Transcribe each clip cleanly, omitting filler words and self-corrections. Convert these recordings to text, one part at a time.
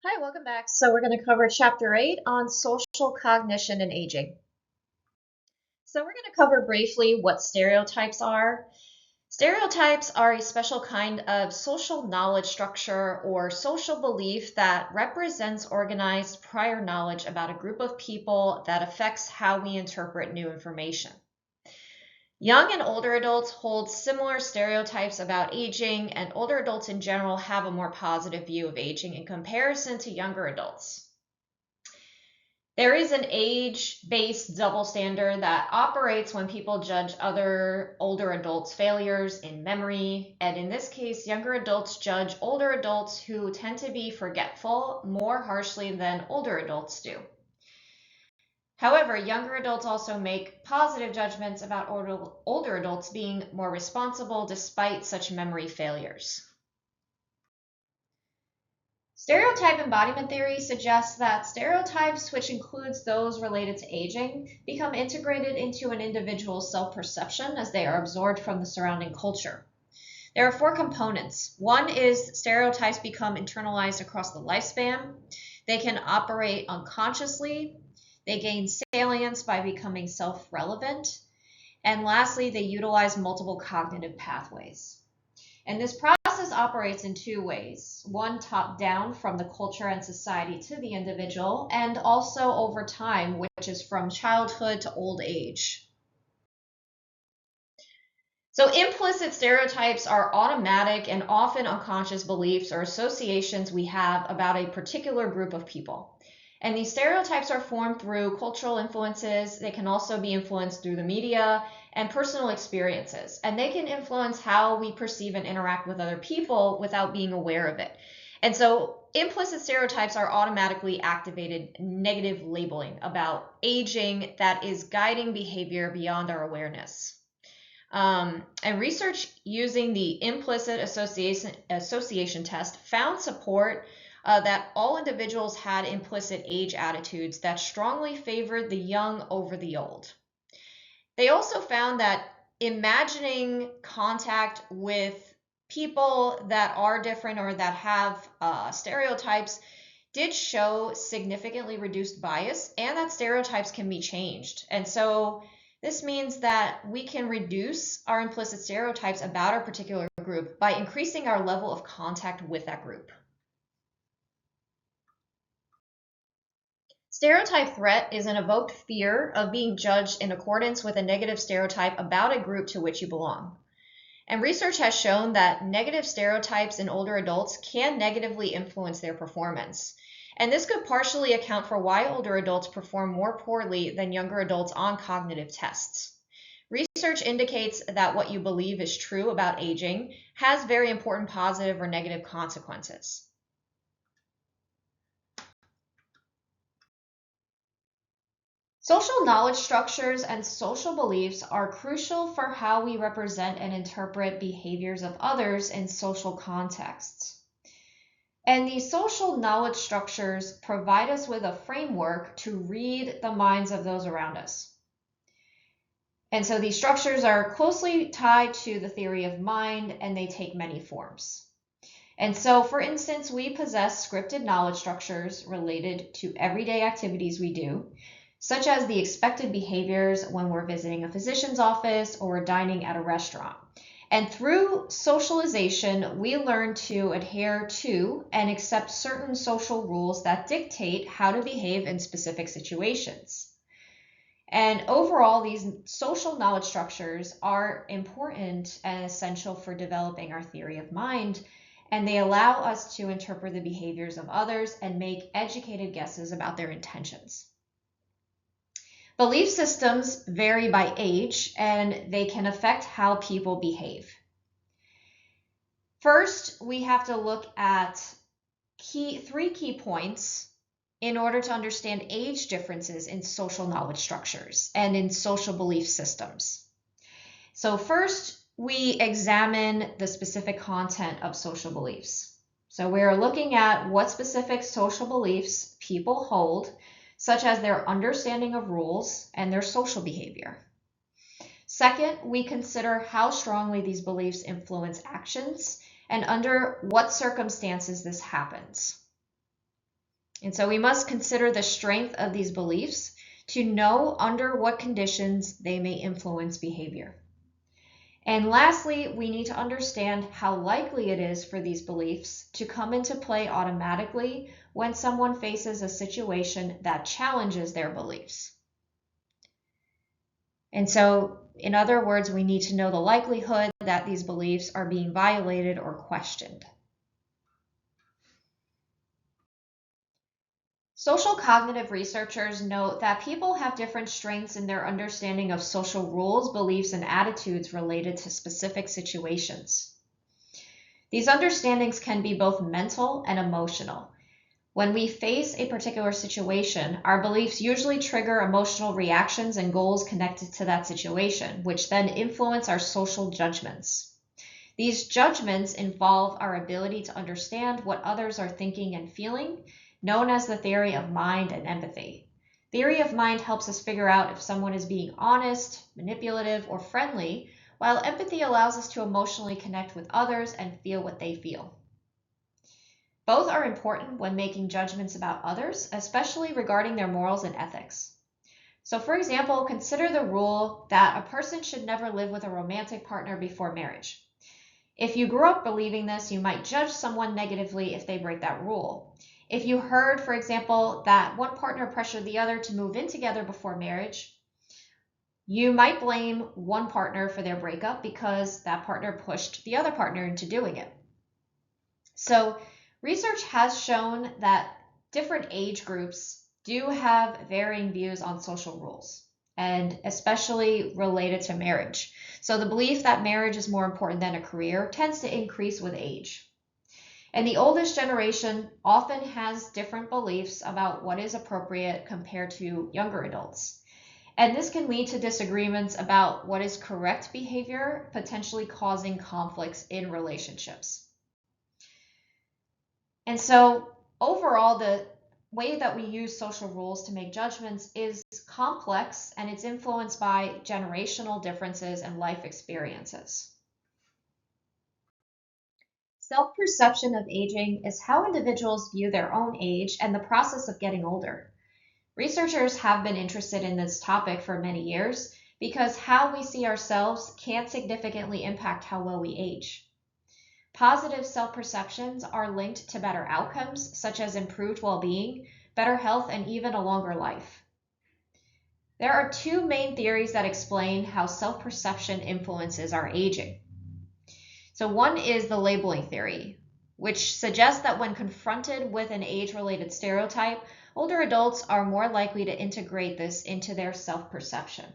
Hi, welcome back. So we're going to cover Chapter 8 on social cognition and aging. So we're going to cover briefly what stereotypes are. Stereotypes are a special kind of social knowledge structure or social belief that represents organized prior knowledge about a group of people that affects how we interpret new information. Young and older adults hold similar stereotypes about aging, and older adults in general have a more positive view of aging in comparison to younger adults. There is an age-based double standard that operates when people judge other older adults' failures in memory, and in this case, younger adults judge older adults who tend to be forgetful more harshly than older adults do. However, younger adults also make positive judgments about older adults being more responsible despite such memory failures. Stereotype embodiment theory suggests that stereotypes, which includes those related to aging, become integrated into an individual's self-perception as they are absorbed from the surrounding culture. There are four components. One is stereotypes become internalized across the lifespan. They can operate unconsciously. They gain salience by becoming self-relevant. And lastly, they utilize multiple cognitive pathways. And this process operates in two ways. One, top-down from the culture and society to the individual, and also over time, which is from childhood to old age. So implicit stereotypes are automatic and often unconscious beliefs or associations we have about a particular group of people. And these stereotypes are formed through cultural influences. They can also be influenced through the media and personal experiences. And they can influence how we perceive and interact with other people without being aware of it. And so implicit stereotypes are automatically activated negative labeling about aging that is guiding behavior beyond our awareness. And research using the implicit association test found support that all individuals had implicit age attitudes that strongly favored the young over the old. They also found that imagining contact with people that are different or that have stereotypes did show significantly reduced bias, and that stereotypes can be changed. And so this means that we can reduce our implicit stereotypes about our particular group by increasing our level of contact with that group. Stereotype threat is an evoked fear of being judged in accordance with a negative stereotype about a group to which you belong. And research has shown that negative stereotypes in older adults can negatively influence their performance. And this could partially account for why older adults perform more poorly than younger adults on cognitive tests. Research indicates that what you believe is true about aging has very important positive or negative consequences. Social knowledge structures and social beliefs are crucial for how we represent and interpret behaviors of others in social contexts. And these social knowledge structures provide us with a framework to read the minds of those around us. And so these structures are closely tied to the theory of mind, and they take many forms. And so, for instance, we possess scripted knowledge structures related to everyday activities we do, such as the expected behaviors when we're visiting a physician's office or dining at a restaurant. And through socialization, we learn to adhere to and accept certain social rules that dictate how to behave in specific situations. And overall, these social knowledge structures are important and essential for developing our theory of mind, and they allow us to interpret the behaviors of others and make educated guesses about their intentions. Belief systems vary by age, and they can affect how people behave. First, we have to look at three key points in order to understand age differences in social knowledge structures and in social belief systems. So first, we examine the specific content of social beliefs. So we're looking at what specific social beliefs people hold, such as their understanding of rules and their social behavior. Second, we consider how strongly these beliefs influence actions and under what circumstances this happens. And so we must consider the strength of these beliefs to know under what conditions they may influence behavior. And lastly, we need to understand how likely it is for these beliefs to come into play automatically when someone faces a situation that challenges their beliefs. And so, in other words, we need to know the likelihood that these beliefs are being violated or questioned. Social cognitive researchers note that people have different strengths in their understanding of social rules, beliefs, and attitudes related to specific situations. These understandings can be both mental and emotional. When we face a particular situation, our beliefs usually trigger emotional reactions and goals connected to that situation, which then influence our social judgments. These judgments involve our ability to understand what others are thinking and feeling, known as the theory of mind and empathy. Theory of mind helps us figure out if someone is being honest, manipulative, or friendly, while empathy allows us to emotionally connect with others and feel what they feel. Both are important when making judgments about others, especially regarding their morals and ethics. So for example, consider the rule that a person should never live with a romantic partner before marriage. If you grew up believing this, you might judge someone negatively if they break that rule. If you heard, for example, that one partner pressured the other to move in together before marriage, you might blame one partner for their breakup because that partner pushed the other partner into doing it. So research has shown that different age groups do have varying views on social rules, and especially related to marriage. So the belief that marriage is more important than a career tends to increase with age. And the oldest generation often has different beliefs about what is appropriate compared to younger adults. And this can lead to disagreements about what is correct behavior, potentially causing conflicts in relationships. And so overall, the way that we use social rules to make judgments is complex, and it's influenced by generational differences and life experiences. Self-perception of aging is how individuals view their own age and the process of getting older. Researchers have been interested in this topic for many years because how we see ourselves can significantly impact how well we age. Positive self-perceptions are linked to better outcomes, such as improved well-being, better health, and even a longer life. There are two main theories that explain how self-perception influences our aging. So one is the labeling theory, which suggests that when confronted with an age-related stereotype, older adults are more likely to integrate this into their self-perception.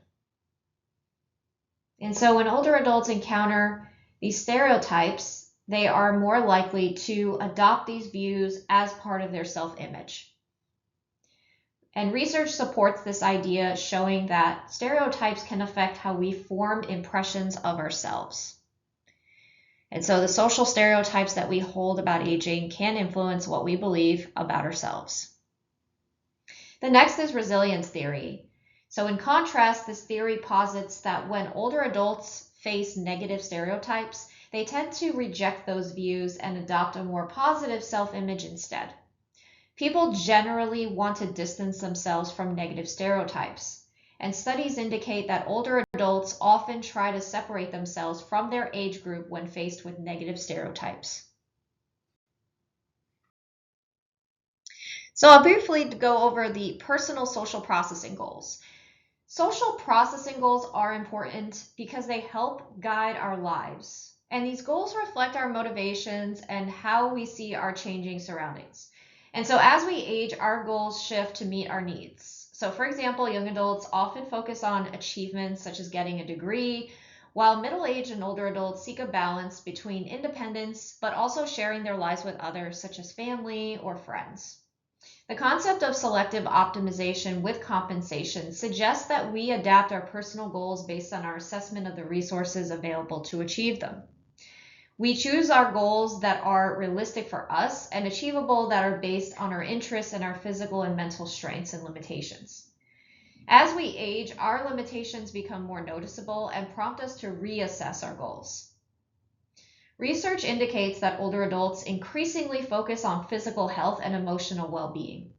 And so when older adults encounter these stereotypes, they are more likely to adopt these views as part of their self-image. And research supports this idea, showing that stereotypes can affect how we form impressions of ourselves. And so the social stereotypes that we hold about aging can influence what we believe about ourselves. The next is resilience theory. So in contrast, this theory posits that when older adults face negative stereotypes, they tend to reject those views and adopt a more positive self-image instead. People generally want to distance themselves from negative stereotypes. And studies indicate that older adults often try to separate themselves from their age group when faced with negative stereotypes. So I'll briefly go over the personal social processing goals. Social processing goals are important because they help guide our lives. And these goals reflect our motivations and how we see our changing surroundings. And so as we age, our goals shift to meet our needs. So for example, young adults often focus on achievements such as getting a degree, while middle-aged and older adults seek a balance between independence, but also sharing their lives with others, such as family or friends. The concept of selective optimization with compensation suggests that we adapt our personal goals based on our assessment of the resources available to achieve them. We choose our goals that are realistic for us and achievable that are based on our interests and our physical and mental strengths and limitations. As we age, our limitations become more noticeable and prompt us to reassess our goals. Research indicates that older adults increasingly focus on physical health and emotional well-being.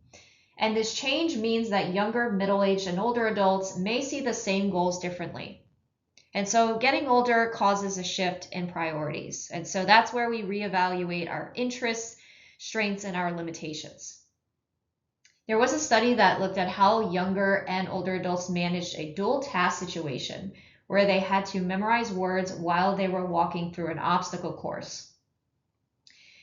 And this change means that younger, middle-aged, and older adults may see the same goals differently. And so getting older causes a shift in priorities. And so that's where we reevaluate our interests, strengths, and our limitations. There was a study that looked at how younger and older adults managed a dual task situation where they had to memorize words while they were walking through an obstacle course.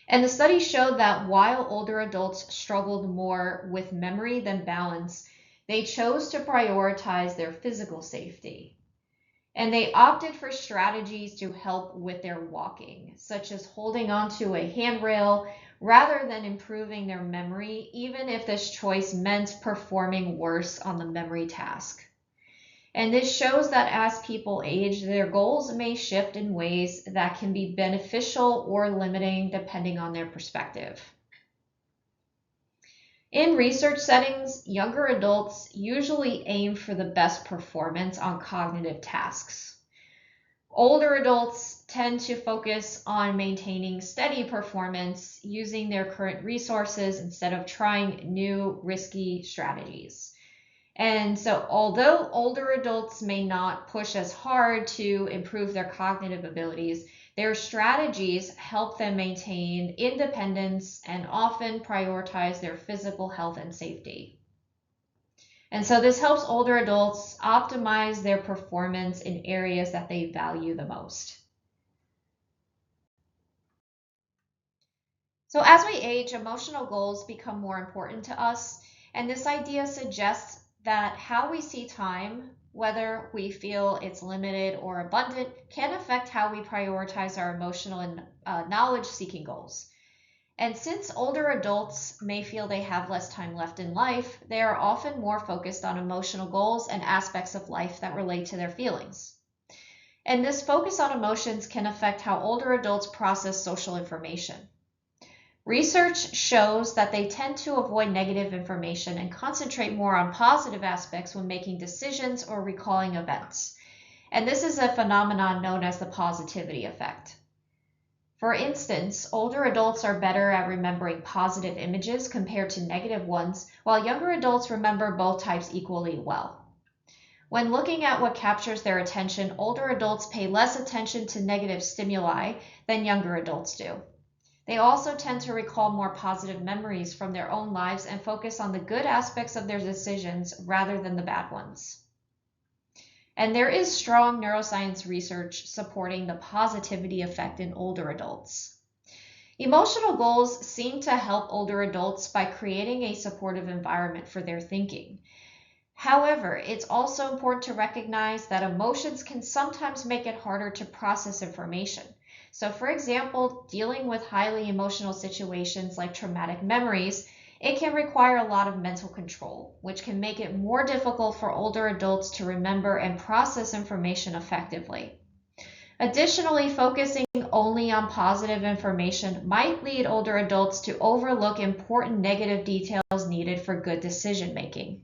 And the study showed that while older adults struggled more with memory than balance, they chose to prioritize their physical safety. And they opted for strategies to help with their walking, such as holding onto a handrail rather than improving their memory, even if this choice meant performing worse on the memory task. And this shows that as people age, their goals may shift in ways that can be beneficial or limiting depending on their perspective. In research settings, younger adults usually aim for the best performance on cognitive tasks. Older adults tend to focus on maintaining steady performance using their current resources instead of trying new risky strategies. And so although older adults may not push as hard to improve their cognitive abilities, their strategies help them maintain independence and often prioritize their physical health and safety. And so this helps older adults optimize their performance in areas that they value the most. So as we age, emotional goals become more important to us, and this idea suggests that how we see time, whether we feel it's limited or abundant, can affect how we prioritize our emotional and knowledge-seeking goals. And since older adults may feel they have less time left in life, they are often more focused on emotional goals and aspects of life that relate to their feelings. And this focus on emotions can affect how older adults process social information. Research shows that they tend to avoid negative information and concentrate more on positive aspects when making decisions or recalling events. And this is a phenomenon known as the positivity effect. For instance, older adults are better at remembering positive images compared to negative ones, while younger adults remember both types equally well. When looking at what captures their attention, older adults pay less attention to negative stimuli than younger adults do. They also tend to recall more positive memories from their own lives and focus on the good aspects of their decisions rather than the bad ones. And there is strong neuroscience research supporting the positivity effect in older adults. Emotional goals seem to help older adults by creating a supportive environment for their thinking. However, it's also important to recognize that emotions can sometimes make it harder to process information. So for example, dealing with highly emotional situations like traumatic memories, it can require a lot of mental control, which can make it more difficult for older adults to remember and process information effectively. Additionally, focusing only on positive information might lead older adults to overlook important negative details needed for good decision making.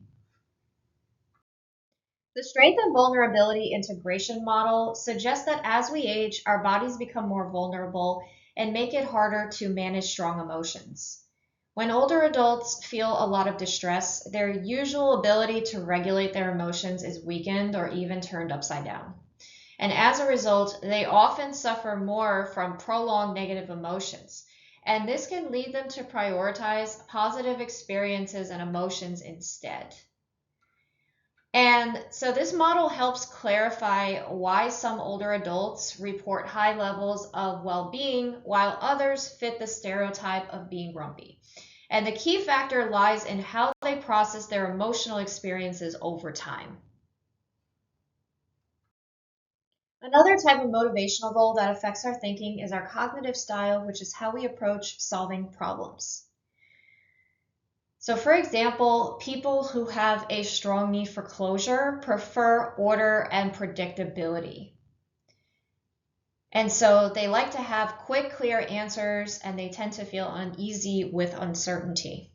The strength and vulnerability integration model suggests that as we age, our bodies become more vulnerable and make it harder to manage strong emotions. When older adults feel a lot of distress, their usual ability to regulate their emotions is weakened or even turned upside down. And as a result, they often suffer more from prolonged negative emotions. And this can lead them to prioritize positive experiences and emotions instead. And so this model helps clarify why some older adults report high levels of well-being while others fit the stereotype of being grumpy. And the key factor lies in how they process their emotional experiences over time. Another type of motivational goal that affects our thinking is our cognitive style, which is how we approach solving problems. So for example, people who have a strong need for closure prefer order and predictability. And so they like to have quick, clear answers, and they tend to feel uneasy with uncertainty.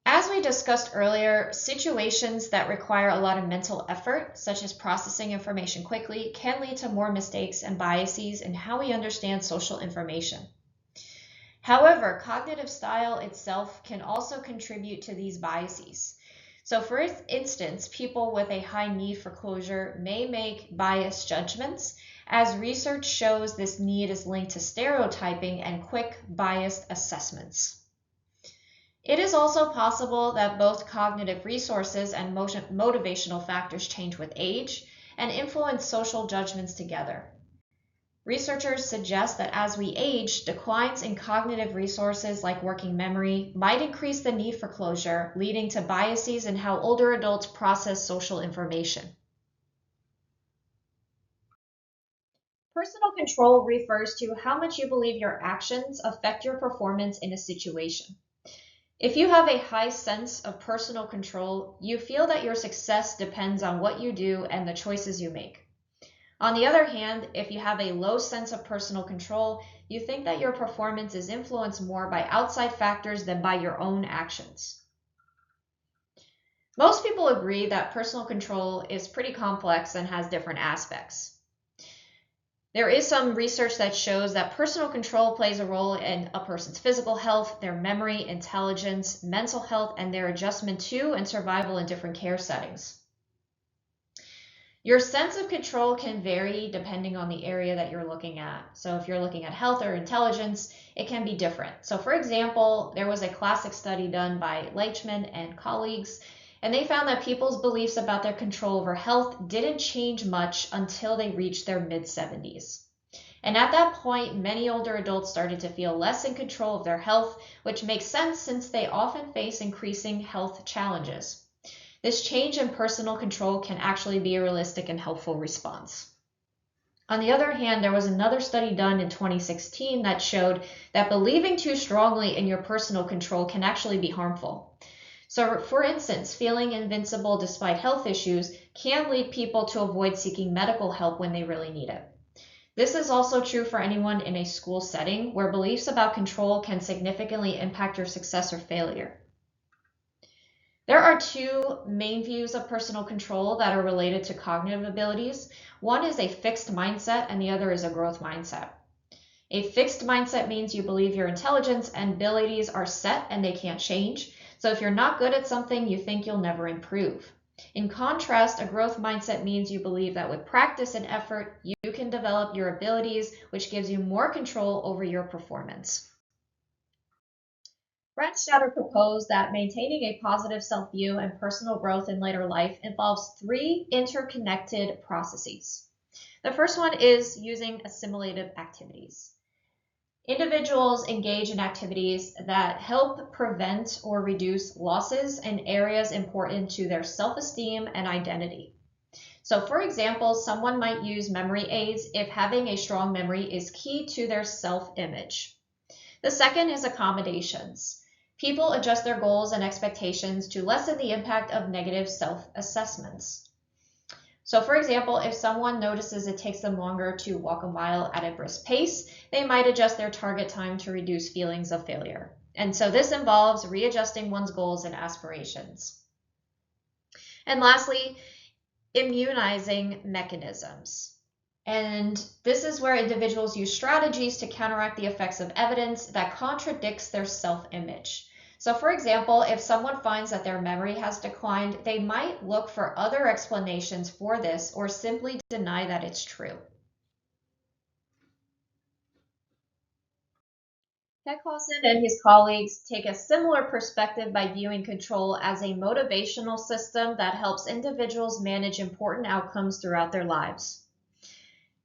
As we discussed earlier, situations that require a lot of mental effort, such as processing information quickly, can lead to more mistakes and biases in how we understand social information. However, cognitive style itself can also contribute to these biases. So for instance, people with a high need for closure may make biased judgments, as research shows this need is linked to stereotyping and quick biased assessments. It is also possible that both cognitive resources and motivational factors change with age and influence social judgments together. Researchers suggest that as we age, declines in cognitive resources like working memory might increase the need for closure, leading to biases in how older adults process social information. Personal control refers to how much you believe your actions affect your performance in a situation. If you have a high sense of personal control, you feel that your success depends on what you do and the choices you make. On the other hand, if you have a low sense of personal control, you think that your performance is influenced more by outside factors than by your own actions. Most people agree that personal control is pretty complex and has different aspects. There is some research that shows that personal control plays a role in a person's physical health, their memory, intelligence, mental health, and their adjustment to and survival in different care settings. Your sense of control can vary depending on the area that you're looking at. So if you're looking at health or intelligence, it can be different. So for example, there was a classic study done by Leitchman and colleagues, and they found that people's beliefs about their control over health didn't change much until they reached their mid-70s. And at that point, many older adults started to feel less in control of their health, which makes sense since they often face increasing health challenges. This change in personal control can actually be a realistic and helpful response. On the other hand, there was another study done in 2016 that showed that believing too strongly in your personal control can actually be harmful. So for instance, feeling invincible despite health issues can lead people to avoid seeking medical help when they really need it. This is also true for anyone in a school setting where beliefs about control can significantly impact your success or failure. There are two main views of personal control that are related to cognitive abilities. One is a fixed mindset and the other is a growth mindset. A fixed mindset means you believe your intelligence and abilities are set and they can't change. So if you're not good at something, you think you'll never improve. In contrast, a growth mindset means you believe that with practice and effort, you can develop your abilities, which gives you more control over your performance. Brandstatter proposed that maintaining a positive self-view and personal growth in later life involves three interconnected processes. The first one is using assimilative activities. Individuals engage in activities that help prevent or reduce losses in areas important to their self-esteem and identity. So for example, someone might use memory aids if having a strong memory is key to their self-image. The second is accommodations. People adjust their goals and expectations to lessen the impact of negative self-assessments. So for example, if someone notices it takes them longer to walk a mile at a brisk pace, they might adjust their target time to reduce feelings of failure. And so this involves readjusting one's goals and aspirations. And lastly, immunizing mechanisms. And this is where individuals use strategies to counteract the effects of evidence that contradicts their self-image. So for example, if someone finds that their memory has declined, they might look for other explanations for this or simply deny that it's true. Peckhausen and his colleagues take a similar perspective by viewing control as a motivational system that helps individuals manage important outcomes throughout their lives.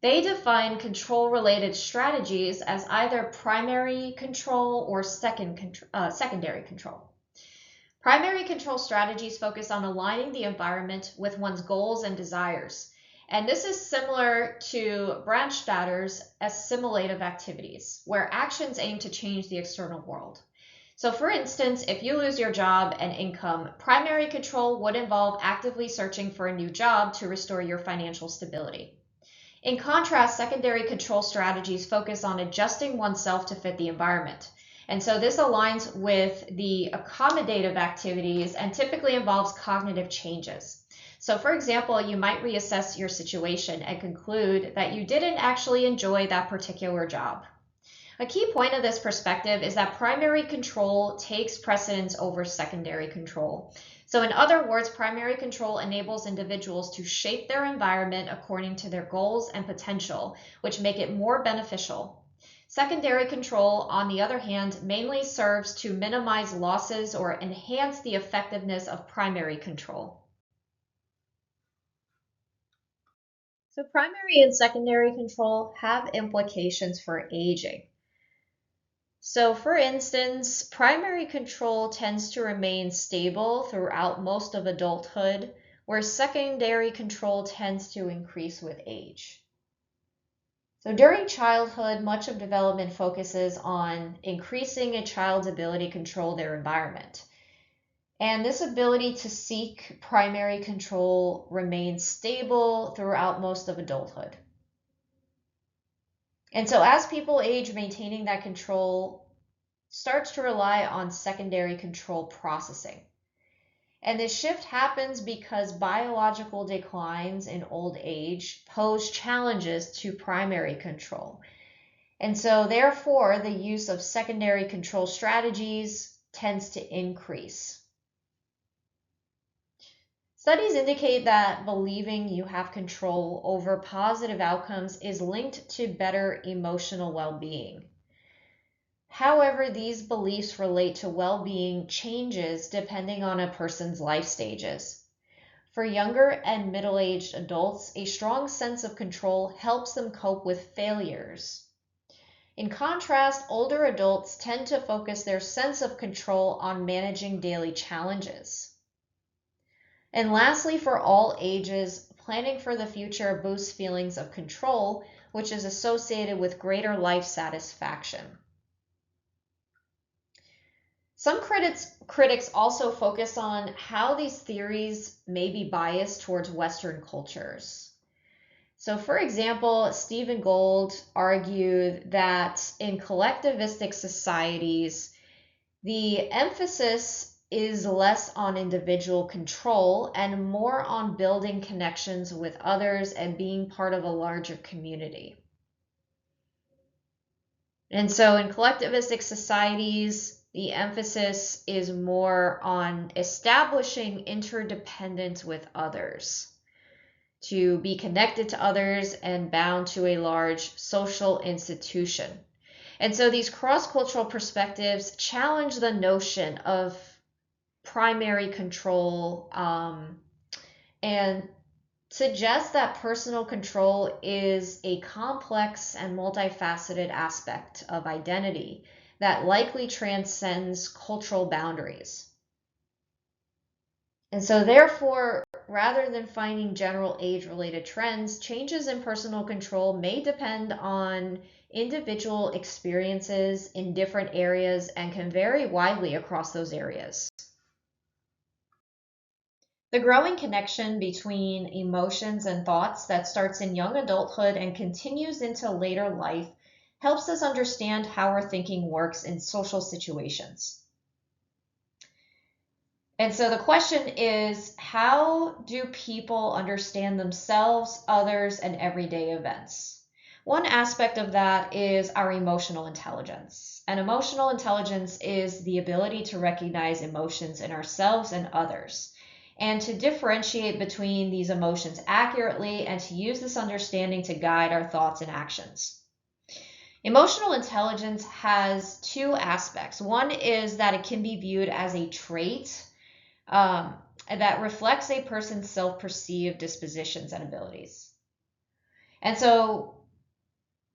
They define control-related strategies as either primary control or secondary control. Primary control strategies focus on aligning the environment with one's goals and desires. And this is similar to Brandstatter's assimilative activities, where actions aim to change the external world. So for instance, if you lose your job and income, primary control would involve actively searching for a new job to restore your financial stability. In contrast, secondary control strategies focus on adjusting oneself to fit the environment. And so this aligns with the accommodative activities and typically involves cognitive changes. So for example, you might reassess your situation and conclude that you didn't actually enjoy that particular job. A key point of this perspective is that primary control takes precedence over secondary control. So in other words, primary control enables individuals to shape their environment according to their goals and potential, which make it more beneficial. Secondary control, on the other hand, mainly serves to minimize losses or enhance the effectiveness of primary control. So primary and secondary control have implications for aging. So for instance, primary control tends to remain stable throughout most of adulthood, where secondary control tends to increase with age. So during childhood, much of development focuses on increasing a child's ability to control their environment. And this ability to seek primary control remains stable throughout most of adulthood. And so as people age, maintaining that control starts to rely on secondary control processing. And this shift happens because biological declines in old age pose challenges to primary control. And so therefore, the use of secondary control strategies tends to increase. Studies indicate that believing you have control over positive outcomes is linked to better emotional well-being. However, these beliefs relate to well-being changes depending on a person's life stages. For younger and middle-aged adults, a strong sense of control helps them cope with failures. In contrast, older adults tend to focus their sense of control on managing daily challenges. And lastly, for all ages, planning for the future boosts feelings of control, which is associated with greater life satisfaction. Some critics also focus on how these theories may be biased towards Western cultures. So for example, Stephen Gould argued that in collectivistic societies, the emphasis is less on individual control and more on building connections with others and being part of a larger community. And so in collectivistic societies, the emphasis is more on establishing interdependence with others, to be connected to others and bound to a large social institution. And so these cross-cultural perspectives challenge the notion of primary control and suggest that personal control is a complex and multifaceted aspect of identity that likely transcends cultural boundaries. And so therefore, rather than finding general age-related trends, changes in personal control may depend on individual experiences in different areas and can vary widely across those areas. The growing connection between emotions and thoughts that starts in young adulthood and continues into later life helps us understand how our thinking works in social situations. And so the question is, how do people understand themselves, others, and everyday events? One aspect of that is our emotional intelligence. And emotional intelligence is the ability to recognize emotions in ourselves and others, and to differentiate between these emotions accurately and to use this understanding to guide our thoughts and actions. Emotional intelligence has two aspects. One is that it can be viewed as a trait that reflects a person's self-perceived dispositions and abilities. And so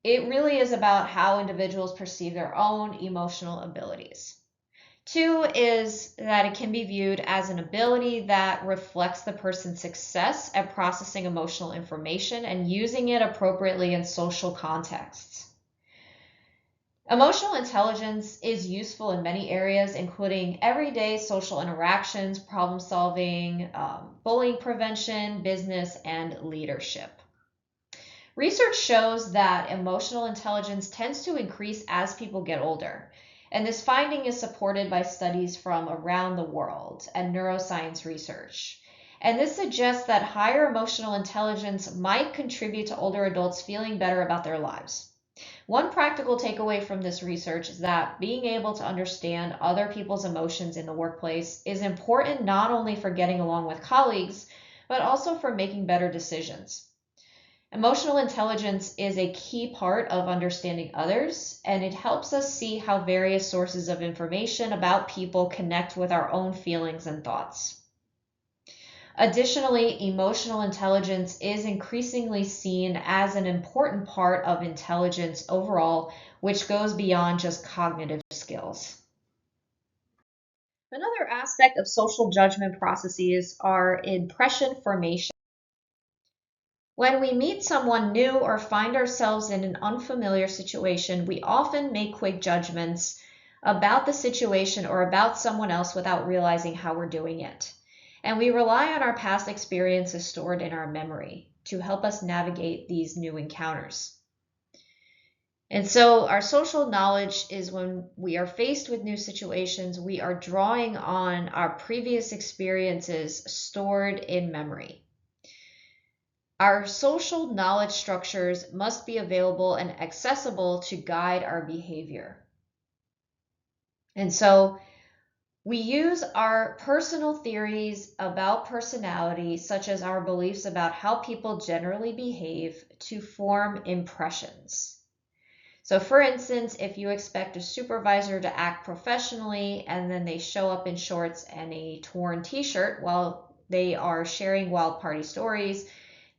it really is about how individuals perceive their own emotional abilities. Two is that it can be viewed as an ability that reflects the person's success at processing emotional information and using it appropriately in social contexts. Emotional intelligence is useful in many areas, including everyday social interactions, problem solving, bullying prevention, business, and leadership. Research shows that emotional intelligence tends to increase as people get older. And this finding is supported by studies from around the world and neuroscience research. And this suggests that higher emotional intelligence might contribute to older adults feeling better about their lives. One practical takeaway from this research is that being able to understand other people's emotions in the workplace is important not only for getting along with colleagues, but also for making better decisions. Emotional intelligence is a key part of understanding others, and it helps us see how various sources of information about people connect with our own feelings and thoughts. Additionally, emotional intelligence is increasingly seen as an important part of intelligence overall, which goes beyond just cognitive skills. Another aspect of social judgment processes are impression formation. When we meet someone new or find ourselves in an unfamiliar situation, we often make quick judgments about the situation or about someone else without realizing how we're doing it. And we rely on our past experiences stored in our memory to help us navigate these new encounters. And so, our social knowledge is when we are faced with new situations, we are drawing on our previous experiences stored in memory. Our social knowledge structures must be available and accessible to guide our behavior. And so we use our personal theories about personality, such as our beliefs about how people generally behave, to form impressions. So, for instance, if you expect a supervisor to act professionally and then they show up in shorts and a torn t shirt while they are sharing wild party stories,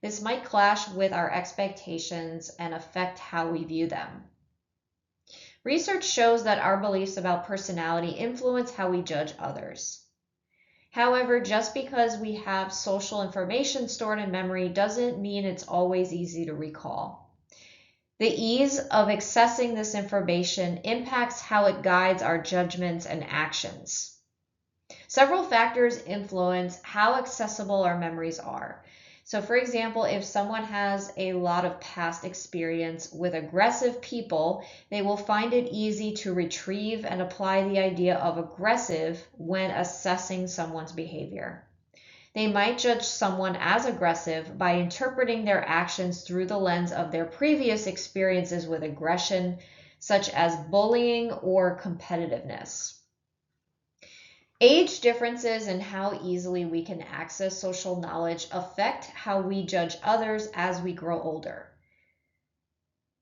this might clash with our expectations and affect how we view them. Research shows that our beliefs about personality influence how we judge others. However, just because we have social information stored in memory doesn't mean it's always easy to recall. The ease of accessing this information impacts how it guides our judgments and actions. Several factors influence how accessible our memories are. So, for example, if someone has a lot of past experience with aggressive people, they will find it easy to retrieve and apply the idea of aggressive when assessing someone's behavior. They might judge someone as aggressive by interpreting their actions through the lens of their previous experiences with aggression, such as bullying or competitiveness. Age differences and how easily we can access social knowledge affect how we judge others as we grow older.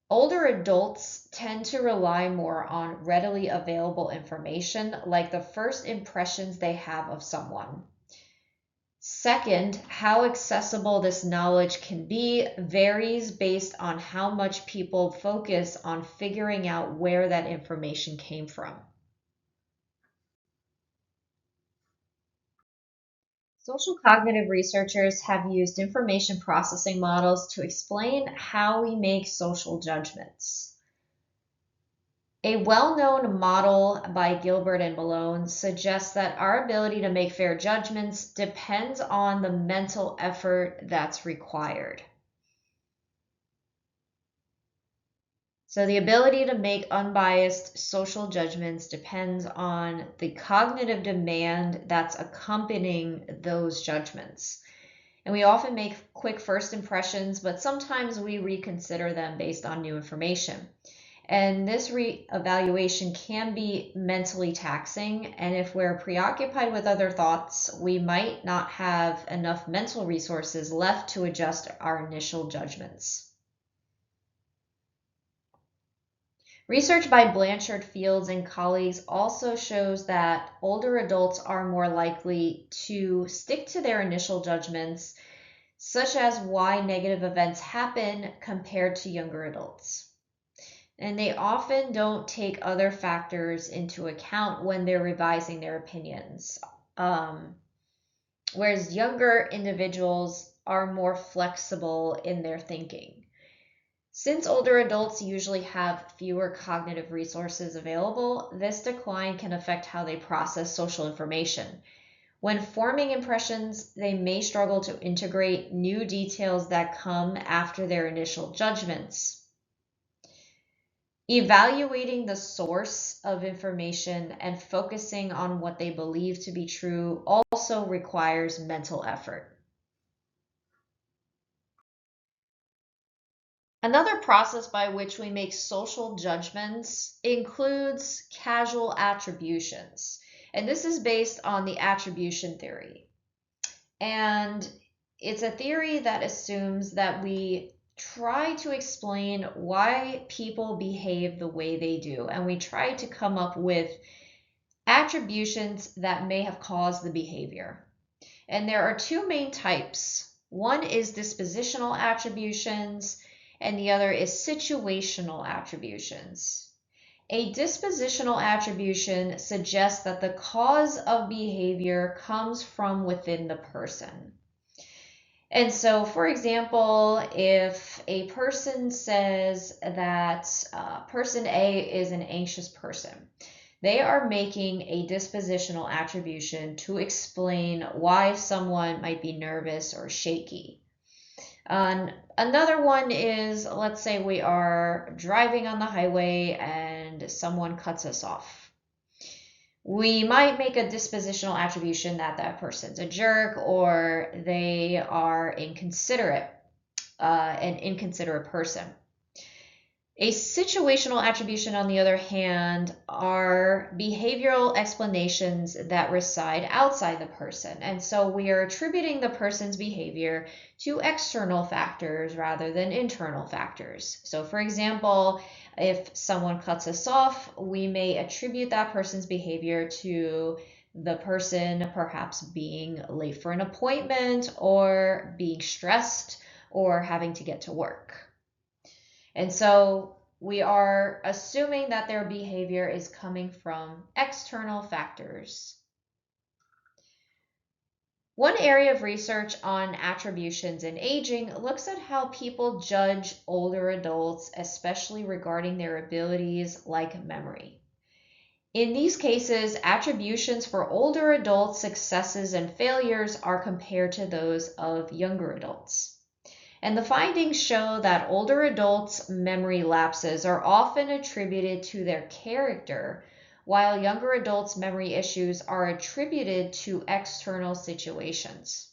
Older adults tend to rely more on readily available information, like the first impressions they have of someone. Second, how accessible this knowledge can be varies based on how much people focus on figuring out where that information came from. Social cognitive researchers have used information processing models to explain how we make social judgments. A well-known model by Gilbert and Malone suggests that our ability to make fair judgments depends on the mental effort that's required. So the ability to make unbiased social judgments depends on the cognitive demand that's accompanying those judgments. And we often make quick first impressions, but sometimes we reconsider them based on new information. And this reevaluation can be mentally taxing. And if we're preoccupied with other thoughts, we might not have enough mental resources left to adjust our initial judgments. Research by Blanchard, Fields, and colleagues also shows that older adults are more likely to stick to their initial judgments, such as why negative events happen compared to younger adults. And they often don't take other factors into account when they're revising their opinions. Whereas younger individuals are more flexible in their thinking. Since older adults usually have fewer cognitive resources available, this decline can affect how they process social information. When forming impressions, they may struggle to integrate new details that come after their initial judgments. Evaluating the source of information and focusing on what they believe to be true also requires mental effort. Another process by which we make social judgments includes causal attributions. And this is based on the attribution theory. And it's a theory that assumes that we try to explain why people behave the way they do, and we try to come up with attributions that may have caused the behavior. And there are two main types. One is dispositional attributions, and the other is situational attributions. A dispositional attribution suggests that the cause of behavior comes from within the person. And so, for example, if a person says that person A is an anxious person, they are making a dispositional attribution to explain why someone might be nervous or shaky. Another one is, let's say we are driving on the highway and someone cuts us off. We might make a dispositional attribution that that person's a jerk or they are inconsiderate, an inconsiderate person. A situational attribution, on the other hand, are behavioral explanations that reside outside the person. And so we are attributing the person's behavior to external factors rather than internal factors. So, for example, if someone cuts us off, we may attribute that person's behavior to the person perhaps being late for an appointment or being stressed or having to get to work. And so we are assuming that their behavior is coming from external factors. One area of research on attributions in aging looks at how people judge older adults, especially regarding their abilities like memory. In these cases, attributions for older adults' successes and failures are compared to those of younger adults. And the findings show that older adults' memory lapses are often attributed to their character, while younger adults' memory issues are attributed to external situations.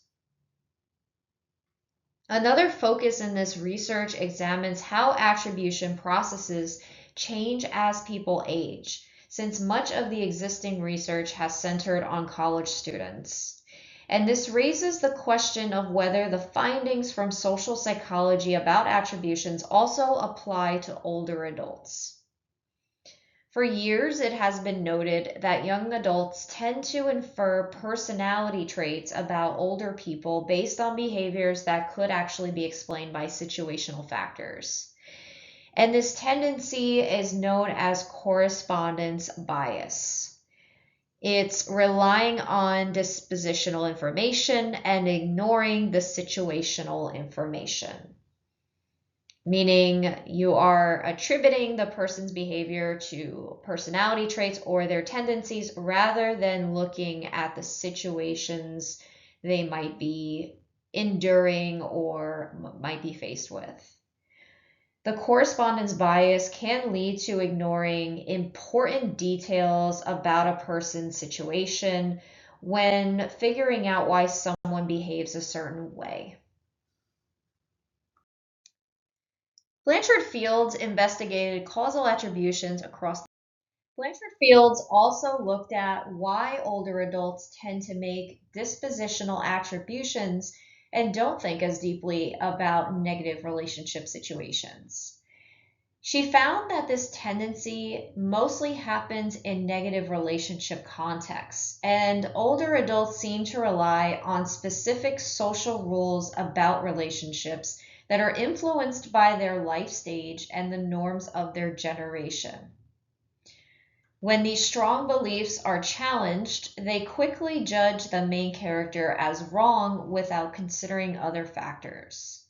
Another focus in this research examines how attribution processes change as people age, since much of the existing research has centered on college students. And this raises the question of whether the findings from social psychology about attributions also apply to older adults. For years, it has been noted that young adults tend to infer personality traits about older people based on behaviors that could actually be explained by situational factors. And this tendency is known as correspondence bias. It's relying on dispositional information and ignoring the situational information. Meaning you are attributing the person's behavior to personality traits or their tendencies rather than looking at the situations they might be enduring or might be faced with. The correspondence bias can lead to ignoring important details about a person's situation when figuring out why someone behaves a certain way. Blanchard Fields investigated causal attributions across. Blanchard Fields also looked at why older adults tend to make dispositional attributions and don't think as deeply about negative relationship situations. She found that this tendency mostly happens in negative relationship contexts, and older adults seem to rely on specific social rules about relationships that are influenced by their life stage and the norms of their generation. When these strong beliefs are challenged, they quickly judge the main character as wrong without considering other factors.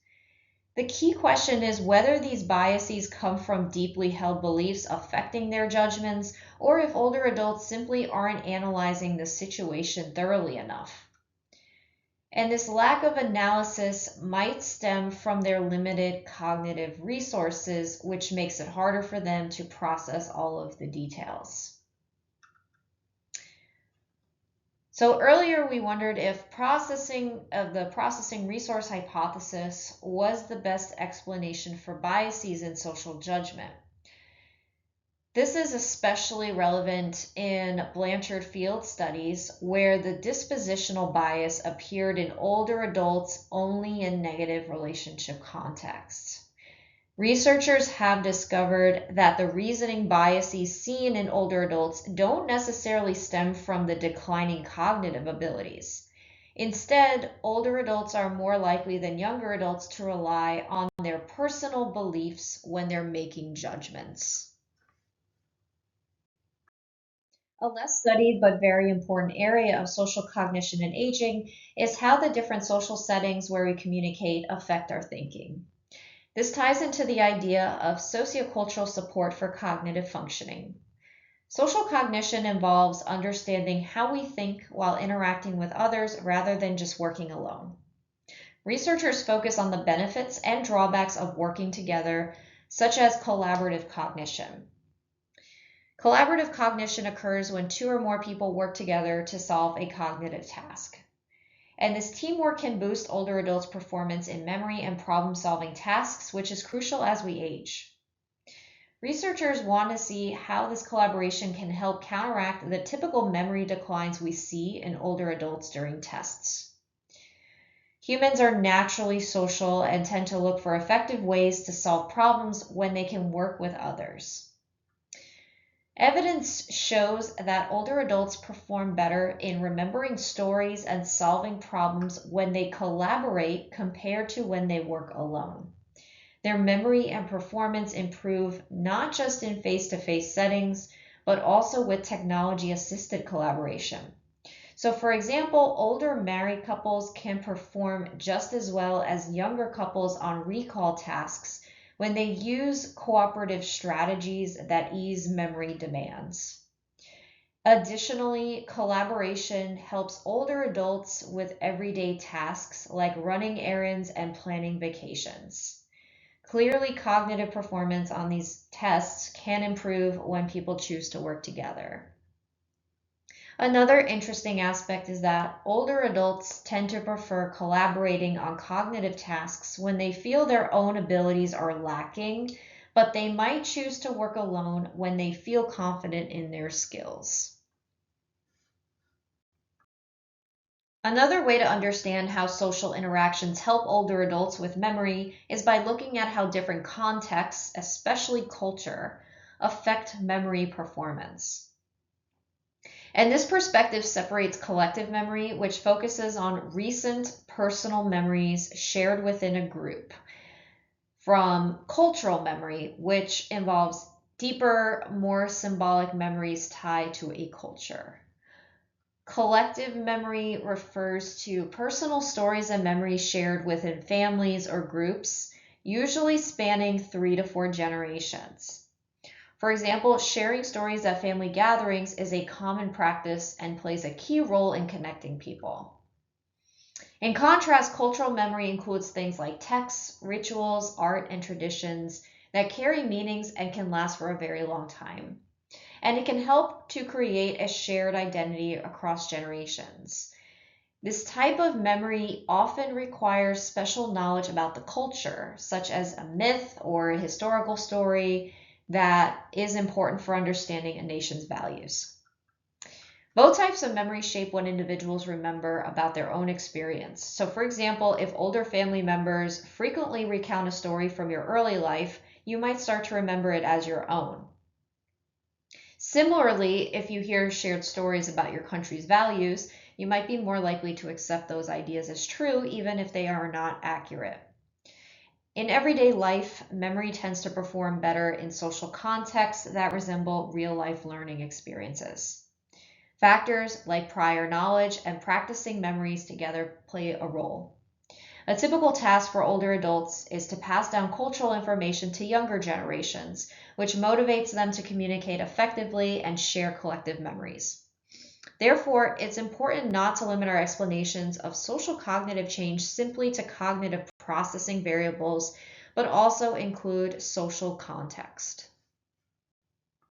The key question is whether these biases come from deeply held beliefs affecting their judgments, or if older adults simply aren't analyzing the situation thoroughly enough. And this lack of analysis might stem from their limited cognitive resources, which makes it harder for them to process all of the details. So earlier we wondered if the processing resource hypothesis was the best explanation for biases in social judgment. This is especially relevant in Blanchard field studies where the dispositional bias appeared in older adults only in negative relationship contexts. Researchers have discovered that the reasoning biases seen in older adults don't necessarily stem from the declining cognitive abilities. Instead, older adults are more likely than younger adults to rely on their personal beliefs when they're making judgments. A less studied but very important area of social cognition and aging is how the different social settings where we communicate affect our thinking. This ties into the idea of sociocultural support for cognitive functioning. Social cognition involves understanding how we think while interacting with others rather than just working alone. Researchers focus on the benefits and drawbacks of working together, such as collaborative cognition. Collaborative cognition occurs when two or more people work together to solve a cognitive task. And this teamwork can boost older adults' performance in memory and problem-solving tasks, which is crucial as we age. Researchers want to see how this collaboration can help counteract the typical memory declines we see in older adults during tests. Humans are naturally social and tend to look for effective ways to solve problems when they can work with others. Evidence shows that older adults perform better in remembering stories and solving problems when they collaborate compared to when they work alone. Their memory and performance improve not just in face-to-face settings, but also with technology-assisted collaboration. So for example, older married couples can perform just as well as younger couples on recall tasks when they use cooperative strategies that ease memory demands. Additionally, collaboration helps older adults with everyday tasks like running errands and planning vacations. Clearly, cognitive performance on these tests can improve when people choose to work together. Another interesting aspect is that older adults tend to prefer collaborating on cognitive tasks when they feel their own abilities are lacking, but they might choose to work alone when they feel confident in their skills. Another way to understand how social interactions help older adults with memory is by looking at how different contexts, especially culture, affect memory performance. And this perspective separates collective memory, which focuses on recent personal memories shared within a group, from cultural memory, which involves deeper, more symbolic memories tied to a culture. Collective memory refers to personal stories and memories shared within families or groups, usually spanning 3 to 4 generations. For example, sharing stories at family gatherings is a common practice and plays a key role in connecting people. In contrast, cultural memory includes things like texts, rituals, art, and traditions that carry meanings and can last for a very long time. And it can help to create a shared identity across generations. This type of memory often requires special knowledge about the culture, such as a myth or a historical story, that is important for understanding a nation's values. Both types of memory shape what individuals remember about their own experience. So for example, if older family members frequently recount a story from your early life, you might start to remember it as your own. Similarly, if you hear shared stories about your country's values, you might be more likely to accept those ideas as true, even if they are not accurate. In everyday life, memory tends to perform better in social contexts that resemble real-life learning experiences. Factors like prior knowledge and practicing memories together play a role. A typical task for older adults is to pass down cultural information to younger generations, which motivates them to communicate effectively and share collective memories. Therefore, it's important not to limit our explanations of social cognitive change simply to cognitive processing variables, but also include social context.